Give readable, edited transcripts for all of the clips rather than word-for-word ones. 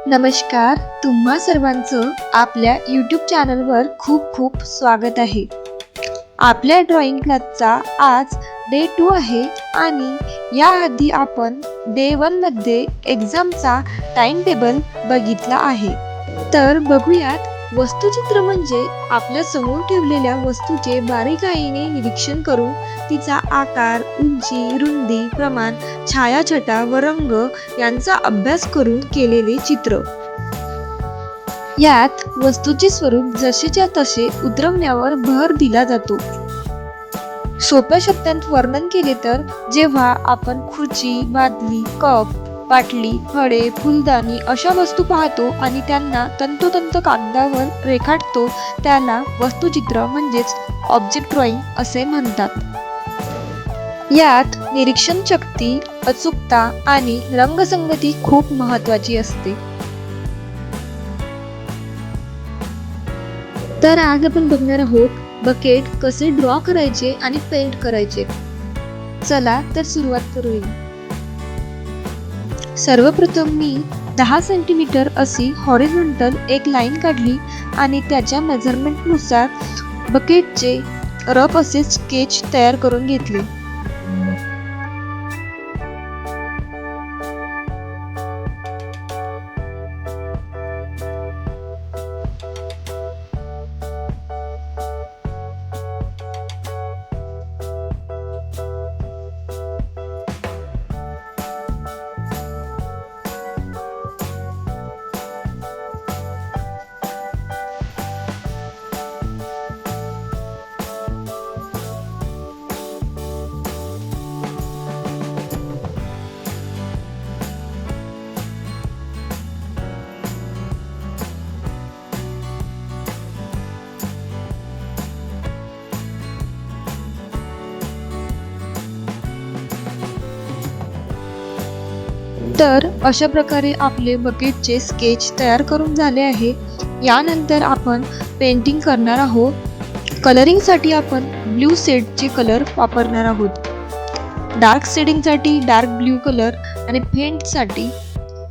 नमस्कार, तुम्हा सर्वांचं आपल्या YouTube चॅनलवर खूप खूप स्वागत आहे. आपल्या ड्रॉइंग क्लासचा आज डे 2 आहे आणि याआधी आपण डे 1 मध्ये एक्झामचा टाइम टेबल बघितला आहे. तर बघूयात, वस्तुचित्र म्हणजे आपल्या समोर ठेवलेल्या वस्तूचे बारीकाईने निरीक्षण करून तिचा आकार, उंची, रुंदी, प्रमाण, छायाछटा व रंग यांचा अभ्यास करून केलेले चित्र. यात वस्तूचे स्वरूप जसेच्या तसे उतरवण्यावर भर दिला जातो. सोप्या शब्दांत वर्णन केले तर, जेव्हा आपण खुर्ची, बादली, कप, बाटली, फळे, फुलदाणी अशा वस्तू पाहतो आणि त्यांना तंतोतंत कागदावर रेखाटतो, त्याला वस्तुचित्र म्हणजेच ऑब्जेक्ट ड्रॉइंग असे म्हणतात. यात निरीक्षण शक्ती, अचूकता आणि रंगसंगती खूप महत्त्वाची असते. तर आज आपण बघणार आहोत बकेट कसे ड्रॉ करायचे आणि पेंट करायचे. चला तर सुरुवात करूया. सर्वप्रथम मी 10 सेंटीमीटर अशी हॉरिझॉन्टल एक लाईन काढली आणि त्याच्या मेजरमेंटनुसार बकेटचे रफ असे स्केच तयार करून घेतले. तर अशा प्रकारे आपले बकेटचे स्केच तयार करून झाले आहे. यानंतर आपण पेंटिंग करणार आहोत. कलरिंगसाठी आपण ब्ल्यू शेडचे कलर वापरणार आहोत. डार्क शेडिंगसाठी डार्क ब्ल्यू कलर आणि फेंटसाठी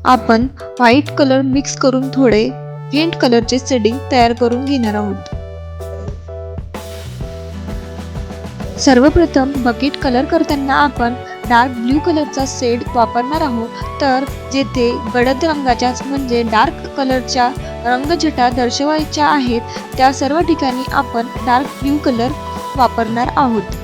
आपण व्हाईट कलर मिक्स करून थोडे फेंट कलरचे शेडिंग तयार करून घेणार आहोत. सर्वप्रथम बकेट कलर करताना आपण डार्क ब्ल्यू कलरचा शेड वापरणार आहोत. तर जेथे गडद रंगाच्या म्हणजे डार्क कलरच्या रंगछटा दर्शवायच्या आहेत, त्या सर्व ठिकाणी आपण डार्क ब्ल्यू कलर वापरणार आहोत.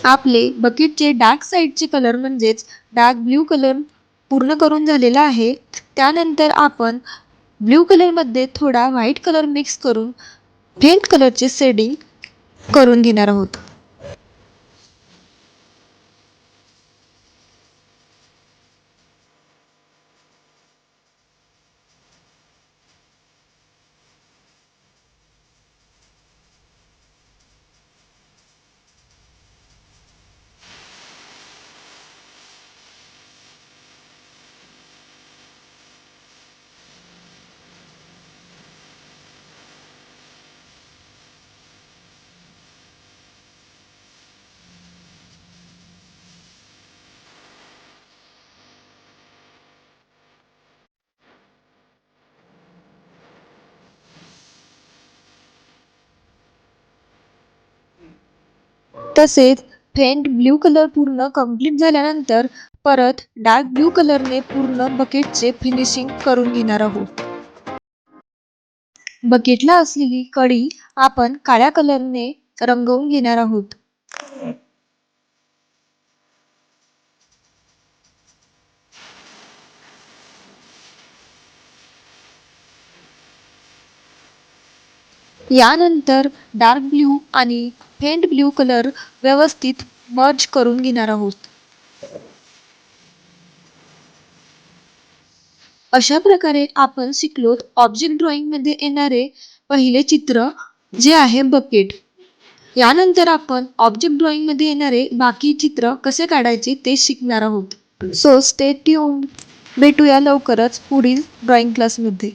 आपले बकेटचे डार्क साईडचे कलर म्हणजेच डार्क ब्ल्यू कलर पूर्ण करून झालेला आहे. त्यानंतर आपण ब्ल्यू कलरमध्ये थोडा व्हाईट कलर मिक्स करून फेंट कलरचे शेडिंग करून घेणार आहोत. तसेच फेंट ब्ल्यू कलर पूर्ण कंप्लीट झाल्यानंतर परत डार्क ब्ल्यू कलरने पूर्ण बकेटचे फिनिशिंग करून घेणार आहोत. बकेटला असलेली कडी आपण काळ्या कलरने रंगवून घेणार आहोत. यानंतर डार्क ब्ल्यू आणि फेंट ब्ल्यू कलर व्यवस्थित मर्ज करून घेणार आहोत. अशा प्रकारे आपण शिकलोत ऑब्जेक्ट ड्रॉइंग मध्ये येणारे पहिले चित्र जे आहे बकेट. यानंतर आपण ऑब्जेक्ट ड्रॉइंग मध्ये येणारे बाकी चित्र कसे काढायचे ते शिकणार आहोत. So stay tuned. भेटूया लवकरच पुढील ड्रॉइंग क्लासमध्ये.